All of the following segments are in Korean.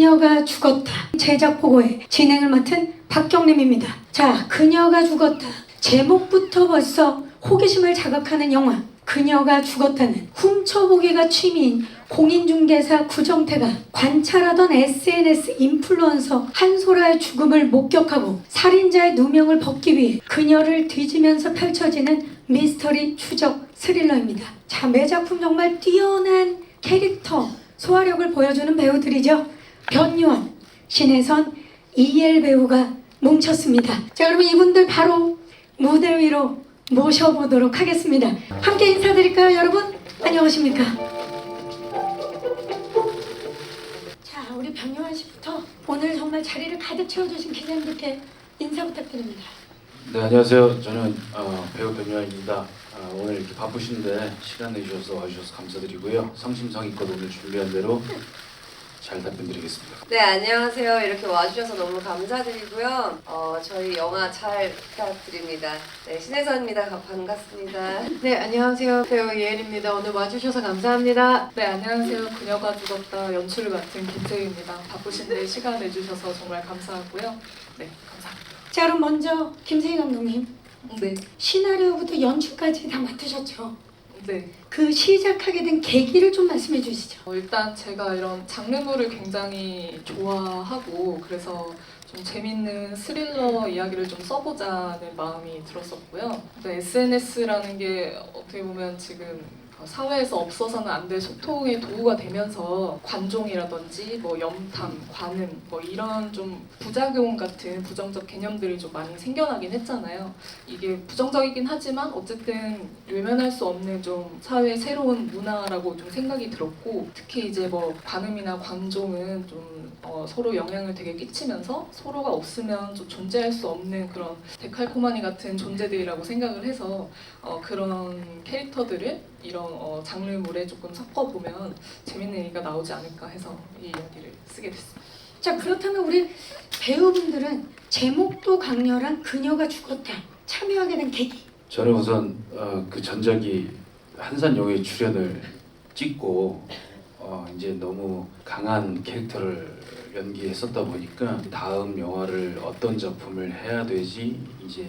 그녀가 죽었다. 제작 보고회 진행을 맡은 박경림입니다. 자, 그녀가 죽었다. 제목부터 벌써 호기심을 자극하는 영화 그녀가 죽었다는 훔쳐보기가 취미인 공인중개사 구정태가 관찰하던 SNS 인플루언서 한소라의 죽음을 목격하고 살인자의 누명을 벗기 위해 그녀를 뒤지면서 펼쳐지는 미스터리 추적 스릴러입니다. 자, 매작품 정말 뛰어난 캐릭터 소화력을 보여주는 배우들이죠. 변요한, 신혜선, 이엘 배우가 뭉쳤습니다. 자, 그러면 이분들 바로 무대 위로 모셔보도록 하겠습니다. 함께 인사드릴까요, 여러분? 안녕하십니까? 자, 우리 변요한 씨부터 오늘 정말 자리를 가득 채워주신 기자님들께 인사 부탁드립니다. 네, 안녕하세요. 저는 배우 변요한입니다. 오늘 이렇게 바쁘신데 시간 내주셔서 와주셔서 감사드리고요. 성심성의껏 오늘 준비한 대로 잘 답변드리겠습니다. 네, 안녕하세요. 이렇게 와주셔서 너무 감사드리고요. 저희 영화 잘 부탁드립니다. 네, 신혜선입니다. 반갑습니다. 네, 안녕하세요. 배우 이엘입니다. 오늘 와주셔서 감사합니다. 네, 안녕하세요. 그녀가 죽었다 연출을 맡은 김세희입니다. 바쁘신데 시간 내주셔서 정말 감사하고요. 네, 감사합니다. 자, 그럼 먼저 김세희 감독님, 네, 시나리오부터 연출까지 다 맡으셨죠? 네. 그 시작하게 된 계기를 좀 말씀해 주시죠. 일단 제가 이런 장르물을 굉장히 좋아하고 그래서 좀 재밌는 스릴러 이야기를 좀 써보자는 마음이 들었었고요. SNS라는 게 어떻게 보면 지금 사회에서 없어서는 안 될 소통의 도구가 되면서 관종이라든지 뭐 염탐, 관음 뭐 이런 좀 부작용 같은 부정적 개념들이 좀 많이 생겨나긴 했잖아요. 이게 부정적이긴 하지만 어쨌든 외면할 수 없는 좀 사회의 새로운 문화라고 좀 생각이 들었고 특히 이제 뭐 관음이나 관종은 좀 서로 영향을 되게 끼치면서 서로가 없으면 좀 존재할 수 없는 그런 데칼코마니 같은 존재들이라고 생각을 해서 그런 캐릭터들을 이런 장르물에 조금 섞어보면 재밌는 얘기가 나오지 않을까 해서 이 이야기를 쓰게 됐습니다. 자, 그렇다면 우리 배우분들은 제목도 강렬한 그녀가 죽었다 참여하게 된 계기. 저는 우선 그 전작이 한산영화에 출연을 찍고 이제 너무 강한 캐릭터를 연기했었다 보니까 다음 영화를 어떤 작품을 해야 되지 이제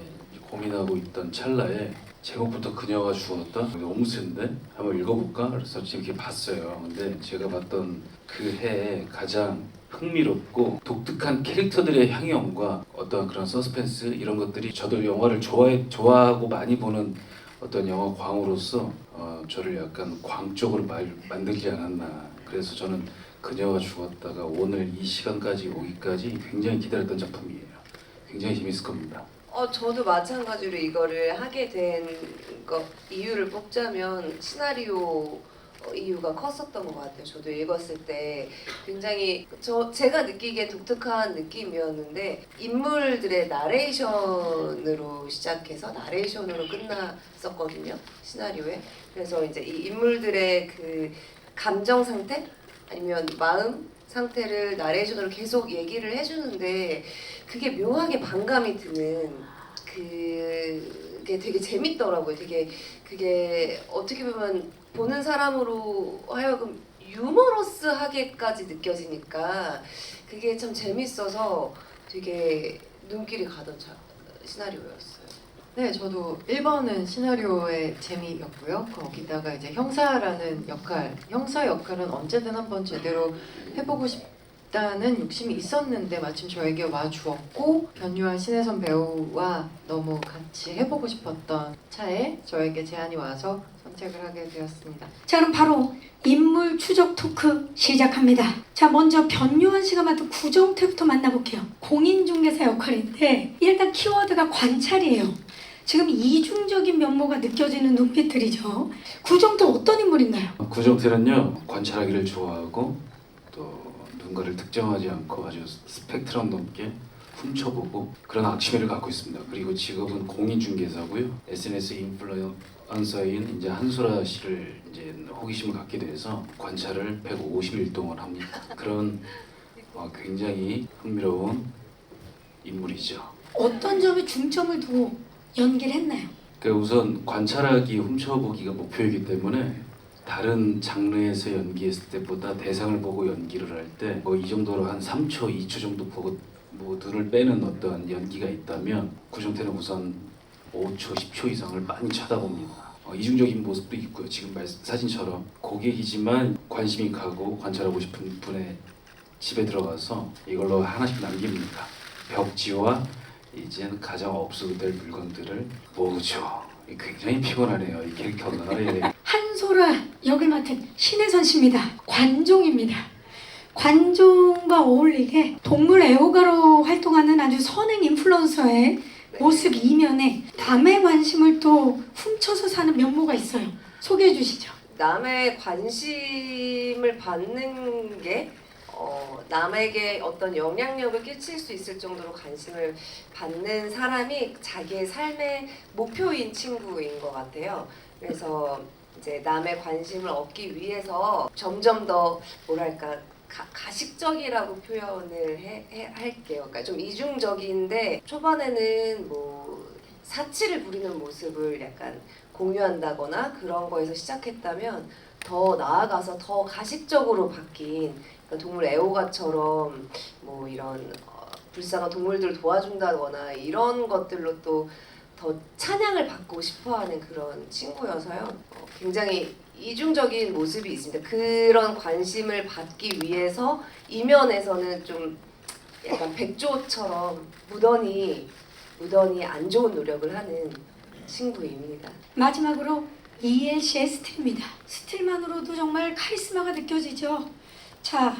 고민하고 있던 찰나에 제목부터 그녀가 죽었다? 너무 센데? 한번 읽어볼까? 그래서 지금 이렇게 봤어요. 근데 제가 봤던 그 해에 가장 흥미롭고 독특한 캐릭터들의 향연과 어떤 그런 서스펜스 이런 것들이 저도 영화를 좋아하고 많이 보는 어떤 영화 광으로서 저를 약간 광 쪽으로 만들지 않았나. 그래서 저는 그녀가 죽었다가 오늘 이 시간까지 오기까지 굉장히 기다렸던 작품이에요. 굉장히 재밌을 겁니다. 저도 마찬가지로 이거를 하게 된 이유를 뽑자면 시나리오 이유가 컸었던 것 같아요. 저도 읽었을 때 굉장히 제가 느끼기에 독특한 느낌이었는데 인물들의 나레이션으로 시작해서 나레이션으로 끝났었거든요. 시나리오에. 그래서 이제 이 인물들의 그 감정 상태 아니면 마음 상태를 나레이션으로 계속 얘기를 해주는데 그게 묘하게 반감이 드는 그게 되게 재밌더라고요. 되게 그게 어떻게 보면 보는 사람으로 하여금 유머러스하게까지 느껴지니까 그게 참 재밌어서 되게 눈길이 가던 시나리오였어요. 네, 저도 1번은 시나리오의 재미였고요. 거기다가 이제 형사라는 역할, 형사 역할은 언제든 한번 제대로 해보고 싶다는 욕심이 있었는데 마침 저에게 와주었고 변요한 신혜선 배우와 너무 같이 해보고 싶었던 차에 저에게 제안이 와서 선택을 하게 되었습니다. 자, 그럼 바로 인물 추적 토크 시작합니다. 자, 먼저 변요한 씨가 맡은 구정태부터 만나볼게요. 공인중개사 역할인데 일단 키워드가 관찰이에요. 지금 이중적인 면모가 느껴지는 눈빛들이죠. 구정태 어떤 인물인가요? 구정태는요 관찰하기를 좋아하고 또 누군가를 특정하지 않고 아주 스펙트럼 높게 훔쳐보고 그런 악취미를 갖고 있습니다. 그리고 직업은 공인중개사고요. SNS 인플루언서인 이제 한소라 씨를 이제 호기심을 갖게 돼서 관찰을 150일 동안 합니다. 그런 굉장히 흥미로운 인물이죠. 어떤 점에 중점을 두고 연기를 했나요? 우선 관찰하기, 훔쳐보기가 목표이기 때문에 다른 장르에서 연기했을 때보다 대상을 보고 연기를 할 때 뭐 이 정도로 한 3초, 2초 정도 보고 뭐 눈을 빼는 어떤 연기가 있다면 구정태는 우선 5초, 10초 이상을 많이 쳐다봅니다. 이중적인 모습도 있고요. 지금 사진처럼 고객이지만 관심이 가고 관찰하고 싶은 분의 집에 들어가서 이걸로 하나씩 남깁니다. 벽지와 이제는 가장 없어도 될 물건들을 모으죠. 굉장히 피곤하네요. 이 캐릭터가. 예. 한소라 역을 맡은 신혜선 씨입니다. 관종입니다. 관종과 어울리게 동물 애호가로 활동하는 아주 선행 인플루언서의 모습 이면에 남의 관심을 또 훔쳐서 사는 면모가 있어요. 소개해 주시죠. 남의 관심을 받는 게 남에게 어떤 영향력을 끼칠 수 있을 정도로 관심을 받는 사람이 자기의 삶의 목표인 친구인 것 같아요. 그래서 이제 남의 관심을 얻기 위해서 점점 더 뭐랄까 가식적이라고 표현을 할게요. 그러니까 좀 이중적인데 초반에는 뭐 사치를 부리는 모습을 약간 공유한다거나 그런 거에서 시작했다면 더 나아가서 더 가식적으로 바뀐 그러니까 동물 애호가처럼 뭐 이런 불쌍한 동물들을 도와준다거나 이런 것들로 또 더 찬양을 받고 싶어하는 그런 친구여서요. 굉장히 이중적인 모습이 있습니다. 그런 관심을 받기 위해서 이면에서는 좀 약간 백조처럼 무던히 안 좋은 노력을 하는 친구입니다. 마지막으로 이엘 씨의 스틸입니다. 스틸만으로도 정말 카리스마가 느껴지죠. 자,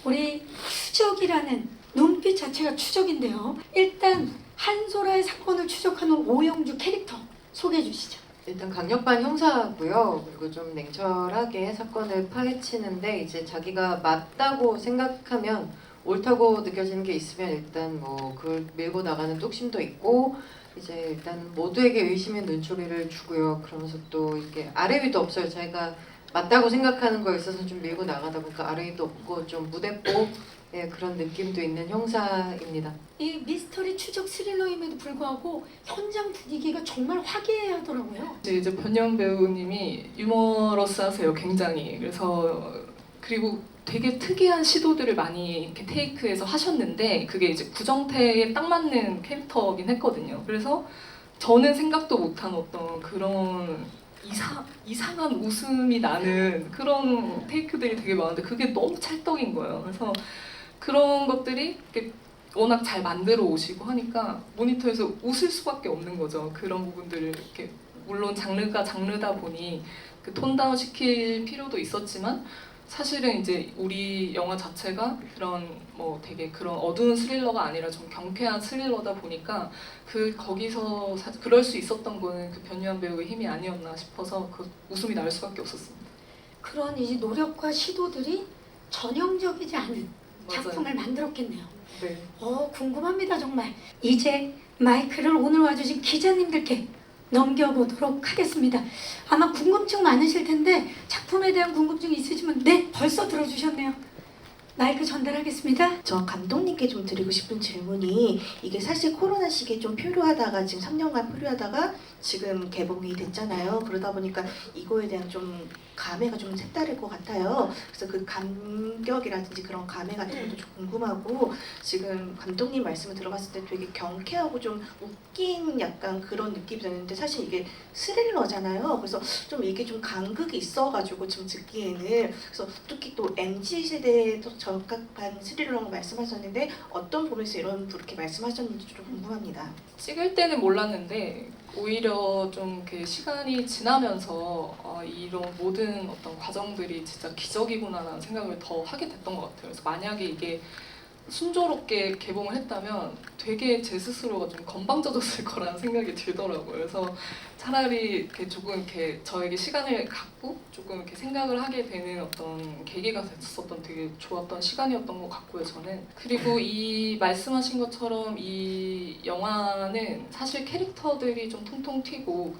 우리 추적이라는 눈빛 자체가 추적인데요. 일단 한소라의 사건을 추적하는 오영주 캐릭터 소개해 주시죠. 일단 강력반 형사고요. 그리고 좀 냉철하게 사건을 파헤치는데 이제 자기가 맞다고 생각하면 옳다고 느껴지는 게 있으면 일단 뭐 그걸 밀고 나가는 뚝심도 있고 이제 일단 모두에게 의심의 눈초리를 주고요. 그러면서 또 이렇게 아래 위도 없어요. 자기가 맞다고 생각하는 거에 있어서 좀 밀고 나가다 보니까 아래 위도 없고 좀 무대뽀 예, 그런 느낌도 있는 형사입니다. 이 미스터리 추적 스릴러임에도 불구하고 현장 분위기가 정말 화기애애하더라고요. 이제 변연 배우님이 유머러스하세요, 굉장히. 그리고 되게 특이한 시도들을 많이 이렇게 테이크해서 하셨는데 그게 이제 구정태에 딱 맞는 캐릭터긴 했거든요. 그래서 저는 생각도 못한 어떤 그런 이상한 웃음이 나는 그런 테이크들이 되게 많은데 그게 너무 찰떡인 거예요. 그래서 그런 것들이 이렇게 워낙 잘 만들어 오시고 하니까 모니터에서 웃을 수밖에 없는 거죠. 그런 부분들을 이렇게 물론 장르가 장르다 보니 그 톤다운 시킬 필요도 있었지만 사실은 이제 우리 영화 자체가 그런 뭐 되게 그런 어두운 스릴러가 아니라 좀 경쾌한 스릴러다 보니까 거기서 그럴 수 있었던 거는 그 변유한 배우의 힘이 아니었나 싶어서 그 웃음이 날 수밖에 없었습니다. 그런 이제 노력과 시도들이 전형적이지 않은 맞아요. 작품을 만들었겠네요. 네. 궁금합니다 정말. 이제 마이크를 오늘 와주신 기자님들께 넘겨보도록 하겠습니다. 아마 궁금증 많으실 텐데 작품에 대한 궁금증이 있으시면 네 벌써 들어주셨네요. 마이크 전달하겠습니다. 저 감독님께 좀 드리고 싶은 질문이 이게 사실 코로나 시기에 좀 표류하다가 지금 3년간 표류하다가 지금 개봉이 됐잖아요. 그러다 보니까 이거에 대한 좀 감회가 좀 색다를 것 같아요. 그래서 그 감격이라든지 그런 감회 같은 것도 좀 궁금하고 지금 감독님 말씀을 들어봤을 때 되게 경쾌하고 좀 웃긴 약간 그런 느낌이 드는데 사실 이게 스릴러잖아요. 그래서 좀 이게 좀 간극이 있어가지고 지금 듣기에는 그래서 특히 또 MZ 세대에 적합한 스릴러라고 말씀하셨는데 어떤 부분에서 그렇게 말씀하셨는지 좀 궁금합니다. 찍을 때는 몰랐는데 오히려 좀 이렇게 시간이 지나면서 이런 모든 어떤 과정들이 진짜 기적이구나라는 생각을 더 하게 됐던 것 같아요. 그래서 만약에 이게 순조롭게 개봉을 했다면 되게 제 스스로가 좀 건방져졌을 거라는 생각이 들더라고요. 그래서 차라리 이렇게 조금 이렇게 저에게 시간을 갖고 조금 이렇게 생각을 하게 되는 어떤 계기가 됐었던 되게 좋았던 시간이었던 것 같고요, 저는. 그리고 이 말씀하신 것처럼 이 영화는 사실 캐릭터들이 좀 통통 튀고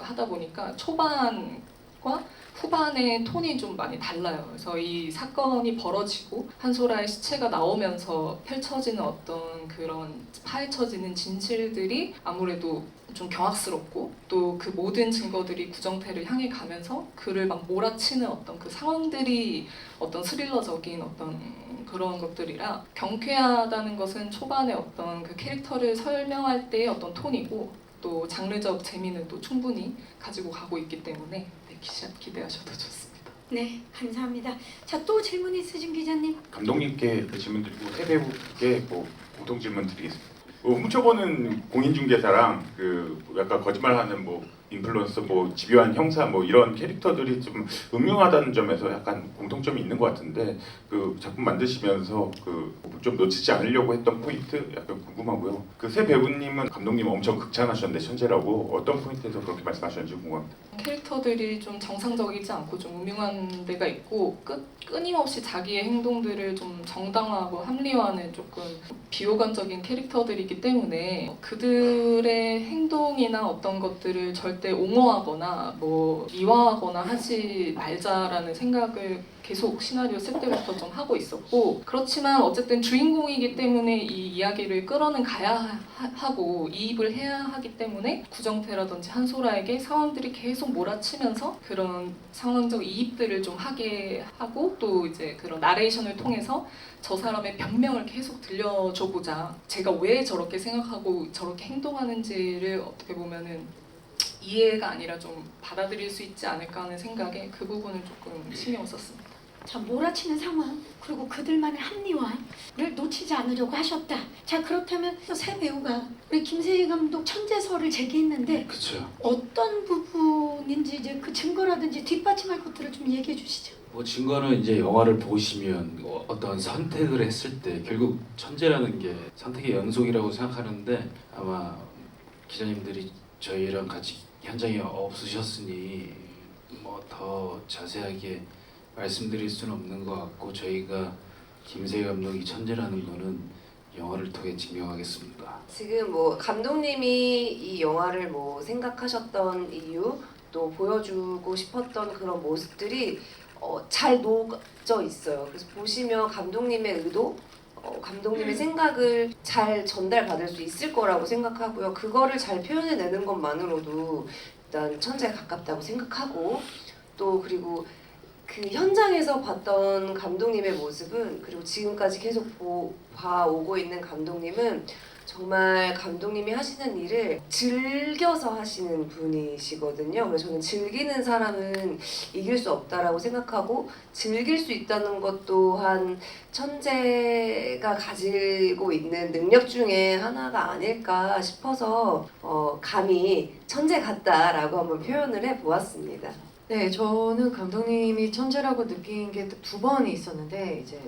하다 보니까 초반 초반과 후반의 톤이 좀 많이 달라요. 그래서 이 사건이 벌어지고 한소라의 시체가 나오면서 펼쳐지는 어떤 그런 파헤쳐지는 진실들이 아무래도 좀 경악스럽고 또 그 모든 증거들이 구정태를 향해 가면서 그를 막 몰아치는 어떤 그 상황들이 어떤 스릴러적인 어떤 그런 것들이라 경쾌하다는 것은 초반에 어떤 그 캐릭터를 설명할 때의 어떤 톤이고 또 장르적 재미는 또 충분히 가지고 가고 있기 때문에 네, 기대하셔도 좋습니다. 네, 감사합니다. 자, 또 질문 있으신 기자님? 감독님께 질문 드리고 세 배우께 공통 질문 드리겠습니다. 훔쳐보는 공인중개사랑 약간 거짓말하는 인플루언서, 집요한 형사 이런 캐릭터들이 좀 음흉하다는 점에서 약간 공통점이 있는 것 같은데 그 작품 만드시면서 좀 놓치지 않으려고 했던 포인트 약간 궁금하고요. 그 세 배우님은 감독님 엄청 극찬하셨는데 천재라고 어떤 포인트에서 그렇게 말씀하셨는지 궁금합니다. 캐릭터들이 좀 정상적이지 않고 좀 음흉한 데가 있고 끊임없이 자기의 행동들을 좀 정당화하고 합리화하는 조금 비호감적인 캐릭터들이기 때문에 그들의 행동이나 어떤 것들을 절대 옹호하거나 미화하거나 하지 말자라는 생각을 계속 시나리오 쓸 때부터 좀 하고 있었고 그렇지만 어쨌든 주인공이기 때문에 이 이야기를 끌어는 가야 하고 이입을 해야 하기 때문에 구정태라든지 한소라에게 상황들이 계속 몰아치면서 그런 상황적 이입들을 좀 하게 하고 또 이제 그런 나레이션을 통해서 저 사람의 변명을 계속 들려줘보자 제가 왜 저렇게 생각하고 저렇게 행동하는지를 어떻게 보면은 이해가 아니라 좀 받아들일 수 있지 않을까 하는 생각에 그 부분을 조금 신경 썼습니다. 자, 몰아치는 상황 그리고 그들만의 합리화를 놓치지 않으려고 하셨다. 자, 그렇다면 또 새 배우가 우리 김세희 감독 천재설을 제기했는데 그렇죠. 어떤 부분인지 이제 그 증거라든지 뒷받침할 것들을 좀 얘기해 주시죠. 증거는 이제 영화를 보시면 어떤 선택을 했을 때 결국 천재라는 게 선택의 연속이라고 생각하는데 아마 기자님들이 저희랑 같이 현장에 없으셨으니 더 자세하게 말씀드릴 수는 없는 것 같고 저희가 김세희 감독이 천재라는 거는 영화를 통해 증명하겠습니다. 지금 감독님이 이 영화를 생각하셨던 이유 또 보여주고 싶었던 그런 모습들이 잘 녹져 있어요. 그래서 보시면 감독님의 의도, 감독님의 생각을 잘 전달받을 수 있을 거라고 생각하고요. 그거를 잘 표현해내는 것만으로도 일단 천재에 가깝다고 생각하고 또 그리고 그 현장에서 봤던 감독님의 모습은 그리고 지금까지 계속 봐오고 있는 감독님은 정말 감독님이 하시는 일을 즐겨서 하시는 분이시거든요. 그래서 저는 즐기는 사람은 이길 수 없다라고 생각하고 즐길 수 있다는 것 또한 천재가 가지고 있는 능력 중에 하나가 아닐까 싶어서 감히 천재 같다라고 한번 표현을 해보았습니다. 네, 저는 감독님이 천재라고 느낀 게 두 번이 있었는데 이제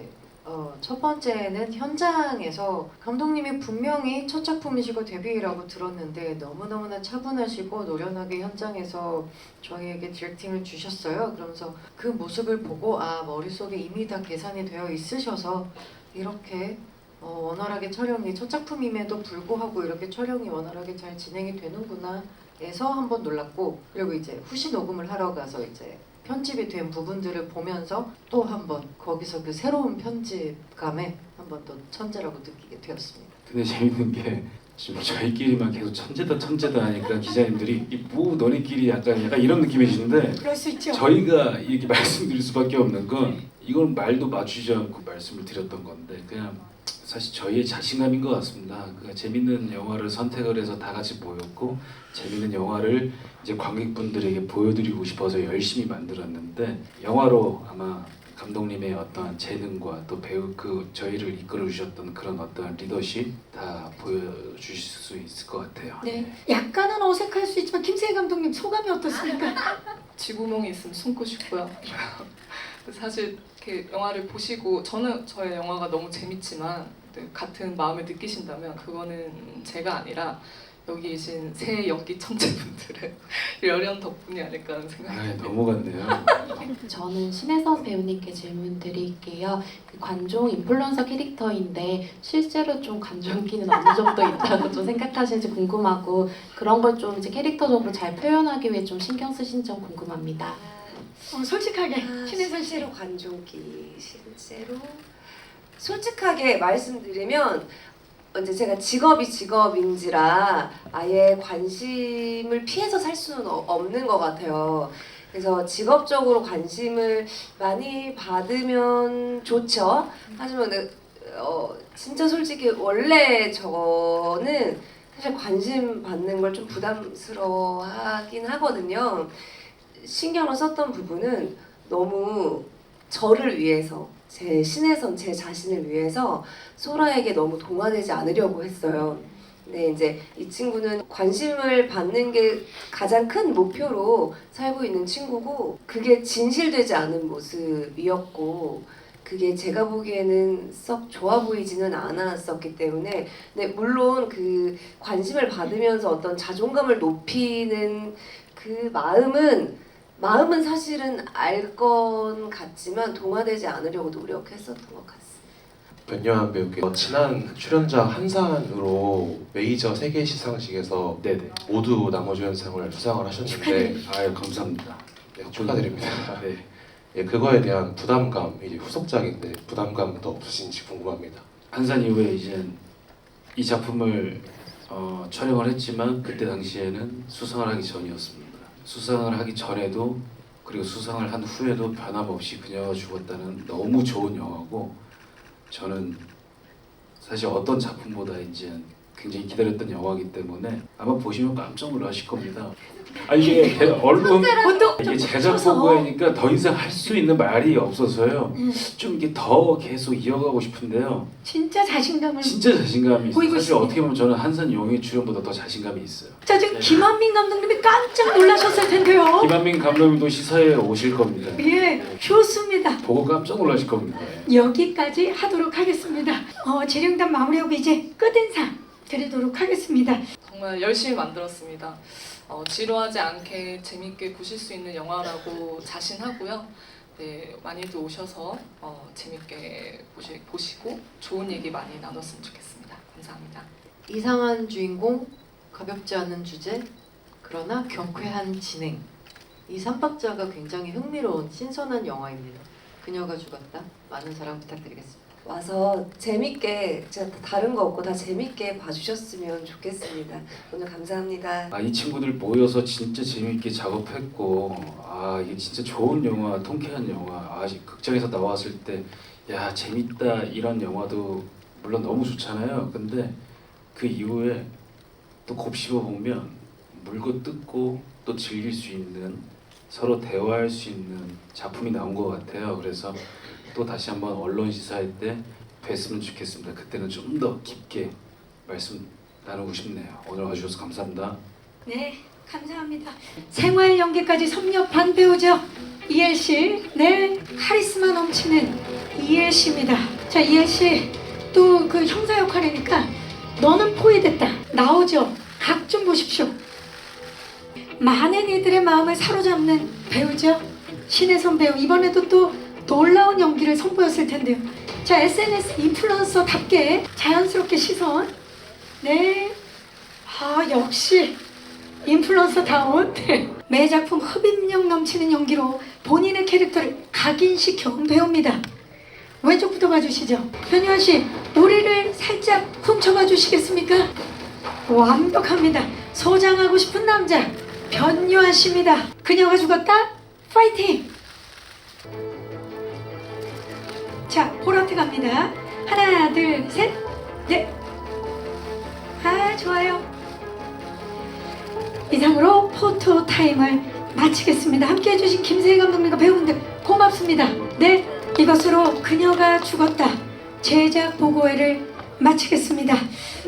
첫 번째는 현장에서 감독님이 분명히 첫 작품이시고 데뷔라고 들었는데 너무너무나 차분하시고 노련하게 현장에서 저희에게 디렉팅을 주셨어요. 그러면서 그 모습을 보고 머릿속에 이미 다 계산이 되어 있으셔서 이렇게 원활하게 촬영이 첫 작품임에도 불구하고 이렇게 촬영이 원활하게 잘 진행이 되는구나 에서 한번 놀랐고 그리고 이제 후시 녹음을 하러 가서 이제 편집이 된 부분들을 보면서 또 한번 거기서 그 새로운 편집감에 한번 또 천재라고 느끼게 되었습니다. 근데 재밌는 게 지금 저희끼리만 계속 천재다 하니까 기자님들이 너네끼리 약간 이런 느낌이시는데 그럴 수 있죠. 저희가 이렇게 말씀드릴 수밖에 없는 건 이건 말도 맞추지 않고 말씀을 드렸던 건데 그냥 사실 저희의 자신감인 것 같습니다. 재밌는 영화를 선택을 해서 다 같이 모였고 재밌는 영화를 이제 관객분들에게 보여드리고 싶어서 열심히 만들었는데 영화로 아마 감독님의 어떤 재능과 또 저희를 이끌어 주셨던 그런 어떤 리더십 다 보여주실 수 있을 것 같아요. 네, 약간은 어색할 수 있지만 김세희 감독님 소감이 어떻습니까? 쥐구멍이 있으면 숨고 싶고요. 사실 이렇게 영화를 보시고 저의 영화가 너무 재밌지만 같은 마음을 느끼신다면 그거는 제가 아니라 여기 계신 새 연기 천재분들의 열연 덕분이 아닐까 하는 생각이 넘어갔네요. 저는 신혜선 배우님께 질문 드릴게요. 그 관종 인플루언서 캐릭터인데 실제로 좀 관종기는 어느 정도 있다고 좀 생각하시는지 궁금하고 그런 걸 좀 이제 캐릭터적으로 잘 표현하기 위해 좀 신경 쓰신 점 궁금합니다. 솔직하게 신혜선 씨. 실제로 관종기 실제로 솔직하게 말씀드리면 이제 제가 직업인지라 아예 관심을 피해서 살 수는 없는 것 같아요. 그래서 직업적으로 관심을 많이 받으면 좋죠. 하지만 진짜 솔직히 원래 저는 사실 관심 받는 걸 좀 부담스러워하긴 하거든요. 신경을 썼던 부분은 너무 저를 위해서 제 신혜선 제 자신을 위해서 소라에게 너무 동화되지 않으려고 했어요. 근데 이제 이 친구는 관심을 받는 게 가장 큰 목표로 살고 있는 친구고 그게 진실되지 않은 모습이었고 그게 제가 보기에는 썩 좋아 보이지는 않았었기 때문에 네, 물론 그 관심을 받으면서 어떤 자존감을 높이는 그 마음은 사실은 알 건 같지만 동화되지 않으려고 노력했었던 것 같습니다. 변요한 배우께 친한 출연자 한산으로 메이저 세계 시상식에서 네네. 모두 남우주연상을 수상을 하셨는데 축하드립니다. 아유 감사합니다. 네, 축하드립니다. 네. 예, 그거에 대한 부담감, 이제 후속작인데 부담감도 없으신지 궁금합니다. 한산 이후에 이제 이 작품을 촬영을 했지만 그때 당시에는 수상을 하기 전이었습니다. 수상을 하기 전에도 그리고 수상을 한 후에도 변함없이 그녀가 죽었다는 너무 좋은 영화고 저는 사실 어떤 작품보다 이제 굉장히 기다렸던 영화이기 때문에 아마 보시면 깜짝 놀라실 겁니다. 아 이게 언론 이게 제작 보고하니까 더 이상 할 수 있는 말이 없어서요. 좀 이게 더 계속 이어가고 싶은데요. 진짜 자신감을. 진짜 자신감이 있어요. 보이고 사실 있습니다. 어떻게 보면 저는 한산 용의 출연보다 더 자신감이 있어요. 자 지금 김한민 감독님이 깜짝 놀라셨을 텐데요. 김한민 감독님도 시사에 오실 겁니다. 예, 좋습니다. 보고 깜짝 놀라실 겁니다. 여기까지 하도록 하겠습니다. 재령단 마무리하고 이제 끝인사 드리도록 하겠습니다. 정말 열심히 만들었습니다. 지루하지 않게 재밌게 보실 수 있는 영화라고 자신하고요. 네, 많이들 오셔서 재밌게 보시고 좋은 얘기 많이 나눴으면 좋겠습니다. 감사합니다. 이상한 주인공, 가볍지 않은 주제, 그러나 경쾌한 진행. 이 3박자가 굉장히 흥미로운 신선한 영화입니다. 그녀가 죽었다. 많은 사랑 부탁드리겠습니다. 와서 재밌게 진짜 다른 거 없고 다 재밌게 봐주셨으면 좋겠습니다. 오늘 감사합니다. 이 친구들 모여서 진짜 재밌게 작업했고 이게 진짜 좋은 영화, 통쾌한 영화. 극장에서 나왔을 때 야 재밌다 이런 영화도 물론 너무 좋잖아요. 근데 그 이후에 또 곱씹어 보면 물고 뜯고 또 즐길 수 있는 서로 대화할 수 있는 작품이 나온 것 같아요. 그래서 또 다시 한번 언론 시사회 때 뵀으면 좋겠습니다. 그때는 좀 더 깊게 말씀 나누고 싶네요. 오늘 와주셔서 감사합니다. 네, 감사합니다. 생활 연기까지 섭렵한 배우죠. 이엘 씨, 네, 카리스마 넘치는 이엘 씨입니다. 자, 이엘 씨, 또 그 형사 역할이니까 너는 포위됐다. 나오죠. 각 좀 보십시오. 많은 이들의 마음을 사로잡는 배우죠. 신혜선 배우. 이번에도 또 놀라운 연기를 선보였을 텐데요. 자, SNS 인플루언서답게 자연스럽게 시선. 네. 역시 인플루언서다운 매 작품 흡입력 넘치는 연기로 본인의 캐릭터를 각인시켜온 배우입니다. 왼쪽부터 봐주시죠. 변요한 씨, 우리를 살짝 훔쳐봐 주시겠습니까? 완벽합니다. 소장하고 싶은 남자 변요한 씨입니다. 그녀가 죽었다? 파이팅! 자, 보라트 갑니다. 하나, 둘, 셋, 넷. 좋아요. 이상으로 포토 타임을 마치겠습니다. 함께해 주신 김세희 감독님과 배우분들 고맙습니다. 네, 이것으로 그녀가 죽었다 제작 보고회를 마치겠습니다.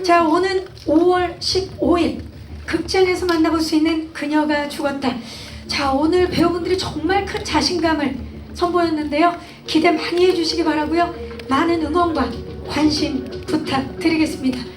자, 오는 5월 15일 극장에서 만나볼 수 있는 그녀가 죽었다. 자, 오늘 배우분들이 정말 큰 자신감을 선보였는데요. 기대 많이 해주시기 바라고요. 많은 응원과 관심 부탁드리겠습니다.